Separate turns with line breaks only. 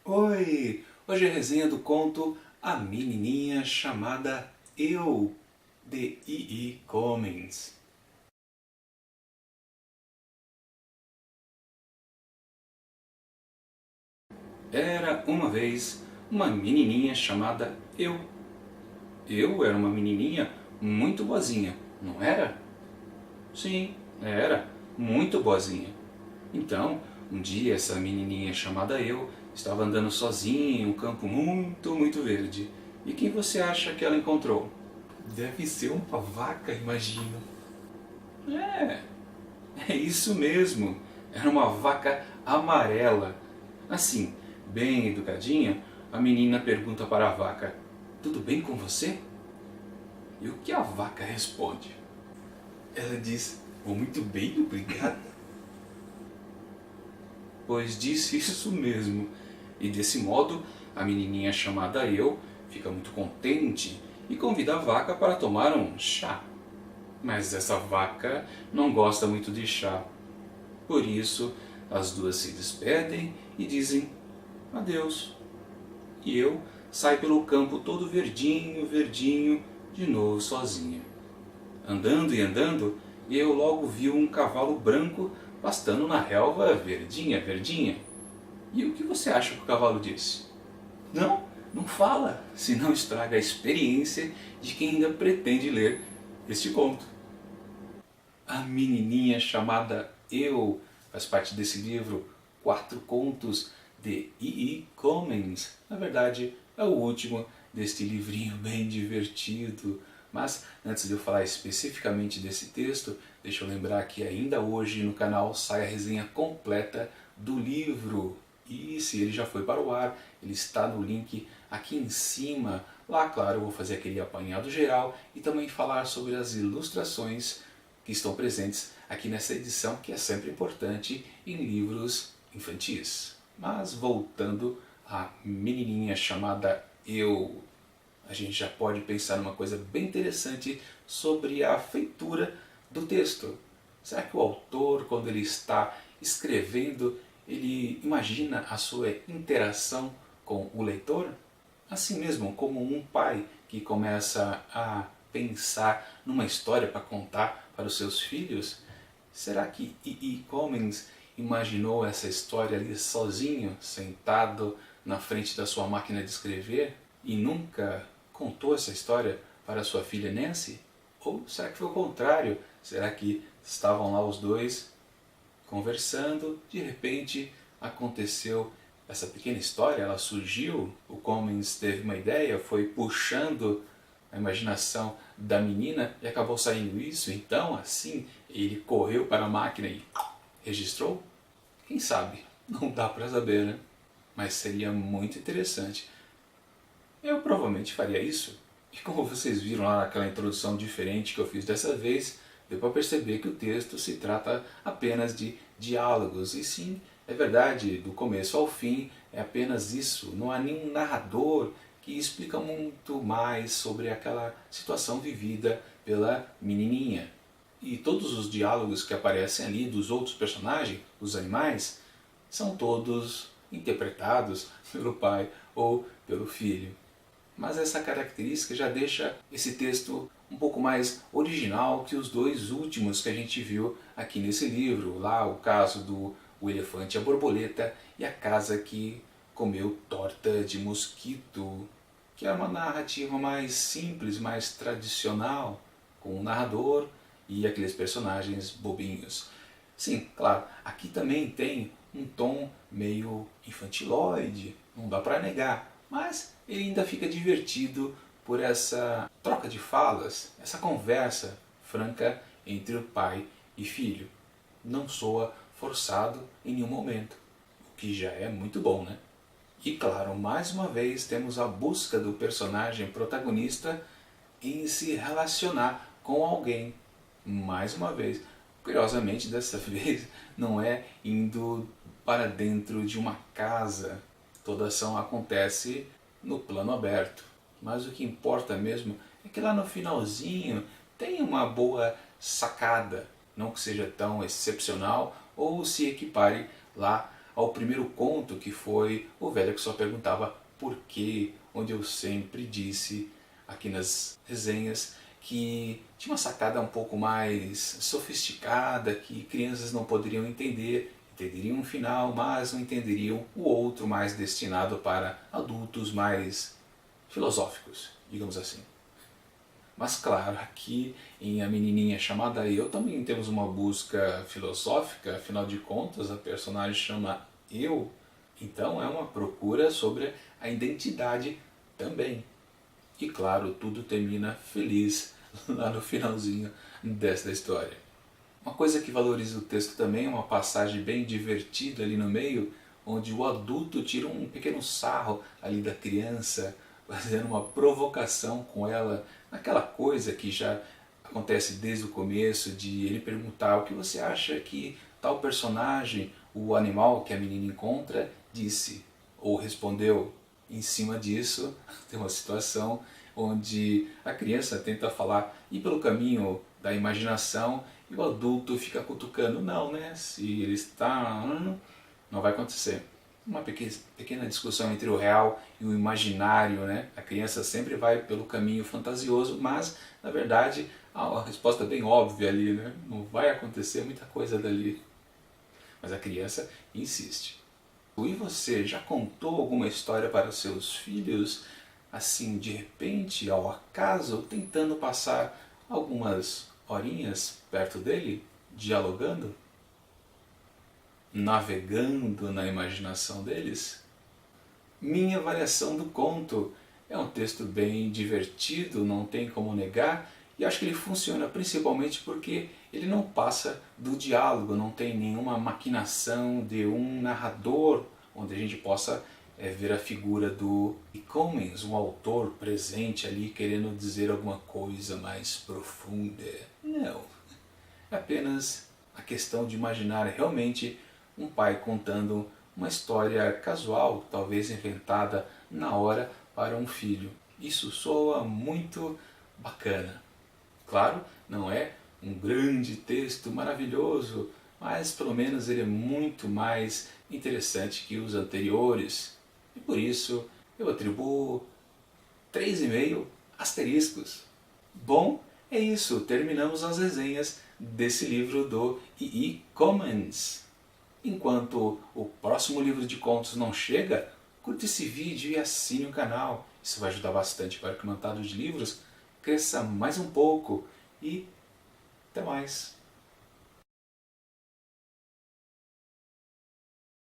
Oi! Hoje é a resenha do conto A Menininha Chamada Eu, de E. E. Cummings. Era uma vez uma menininha chamada Eu. Eu era uma menininha muito boazinha, não era? Sim, era, muito boazinha. Então, um dia essa menininha chamada Eu estava andando sozinha em um campo muito verde. E quem você acha que ela encontrou? Deve ser uma vaca, imagino. É, é isso mesmo. Era uma vaca amarela. Assim, bem educadinha, a menina pergunta para a vaca: "Tudo bem com você?" E o que a vaca responde? Ela diz: "Vou muito bem, obrigada." Pois disse isso mesmo. E desse modo, a menininha chamada Eu fica muito contente e convida a vaca para tomar um chá. Mas essa vaca não gosta muito de chá. Por isso, as duas se despedem e dizem adeus. E Eu sai pelo campo todo verdinho, de novo sozinha. Andando e andando, Eu logo viu um cavalo branco pastando na relva verdinha. E o que você acha que o cavalo disse? Não fala, senão estraga a experiência de quem ainda pretende ler este conto. A Menininha Chamada Eu faz parte desse livro Quatro Contos de E. E. Cummings. Na verdade, é o último deste livrinho bem divertido. Mas antes de eu falar especificamente desse texto, deixa eu lembrar que ainda hoje no canal sai a resenha completa do livro. E se ele já foi para o ar, ele está no link aqui em cima. Lá, claro, eu vou fazer aquele apanhado geral e também falar sobre as ilustrações que estão presentes aqui nessa edição, que é sempre importante em livros infantis. Mas voltando à menininha chamada Eu, a gente já pode pensar numa coisa bem interessante sobre a feitura do texto. Será que o autor, quando ele está escrevendo, ele imagina a sua interação com o leitor? Assim mesmo como um pai que começa a pensar numa história para contar para os seus filhos, será que E. E. Cummings imaginou essa história ali sozinho, sentado na frente da sua máquina de escrever e nunca contou essa história para sua filha Nancy? Ou será que foi o contrário? Será que estavam lá os dois conversando, de repente aconteceu essa pequena história, ela surgiu, o Cummings teve uma ideia, foi puxando a imaginação da menina e acabou saindo isso, então assim ele correu para a máquina e registrou? Quem sabe? Não dá para saber, né? Mas seria muito interessante. Eu provavelmente faria isso. E como vocês viram lá naquela introdução diferente que eu fiz dessa vez, deu para perceber que o texto se trata apenas de diálogos. E sim, é verdade, do começo ao fim é apenas isso. Não há nenhum narrador que explica muito mais sobre aquela situação vivida pela menininha. E todos os diálogos que aparecem ali dos outros personagens, os animais, são todos interpretados pelo pai ou pelo filho. Mas essa característica já deixa esse texto um pouco mais original que os dois últimos que a gente viu aqui nesse livro. Lá o caso do O Elefante e a Borboleta e a Casa que Comeu Torta de Mosquito, que é uma narrativa mais simples, mais tradicional, com um narrador e aqueles personagens bobinhos. Sim, claro, aqui também tem um tom meio infantiloide, não dá para negar, mas ele ainda fica divertido por essa troca de falas, essa conversa franca entre o pai e filho. Não soa forçado em nenhum momento, o que já é muito bom, né? E claro, mais uma vez temos a busca do personagem protagonista em se relacionar com alguém. Mais uma vez, curiosamente dessa vez não é indo para dentro de uma casa. Toda ação acontece no plano aberto. Mas o que importa mesmo é que lá no finalzinho tem uma boa sacada, não que seja tão excepcional ou se equipare lá ao primeiro conto, que foi O Velho que Só Perguntava Por Quê, onde eu sempre disse aqui nas resenhas que tinha uma sacada um pouco mais sofisticada, que crianças não poderiam entender, entenderiam um final, mas não entenderiam o outro, mais destinado para adultos mais filosóficos, digamos assim. Mas claro, aqui em A Menininha Chamada Eu também temos uma busca filosófica, afinal de contas a personagem chama Eu, então é uma procura sobre a identidade também. E claro, tudo termina feliz lá no finalzinho desta história. Uma coisa que valoriza o texto também é uma passagem bem divertida ali no meio, onde o adulto tira um pequeno sarro ali da criança, fazendo uma provocação com ela, aquela coisa que já acontece desde o começo, de ele perguntar o que você acha que tal personagem, o animal que a menina encontra, disse ou respondeu. Em cima disso, tem uma situação onde a criança tenta falar e pelo caminho da imaginação e o adulto fica cutucando, não, né? Se ele está... não vai acontecer. Uma pequena discussão entre o real e o imaginário, né? A criança sempre vai pelo caminho fantasioso, mas na verdade a resposta é bem óbvia ali, né? Não vai acontecer muita coisa dali. Mas a criança insiste. E você já contou alguma história para os seus filhos, assim de repente, ao acaso, tentando passar algumas horinhas perto dele, dialogando, navegando na imaginação deles? Minha avaliação do conto é um texto bem divertido, não tem como negar, e acho que ele funciona principalmente porque ele não passa do diálogo, não tem nenhuma maquinação de um narrador onde a gente possa ver a figura do Cummings, um autor presente ali querendo dizer alguma coisa mais profunda. Não. É apenas a questão de imaginar realmente um pai contando uma história casual, talvez inventada na hora para um filho. Isso soa muito bacana. Claro, não é um grande texto maravilhoso, mas pelo menos ele é muito mais interessante que os anteriores. E por isso eu atribuo 3,5 asteriscos. Bom, é isso. Terminamos as resenhas desse livro do E.E. Cummings. Enquanto o próximo livro de contos não chega, curta esse vídeo e assine o canal. Isso vai ajudar bastante para que o Mantado de Livros cresça mais um pouco. E até mais!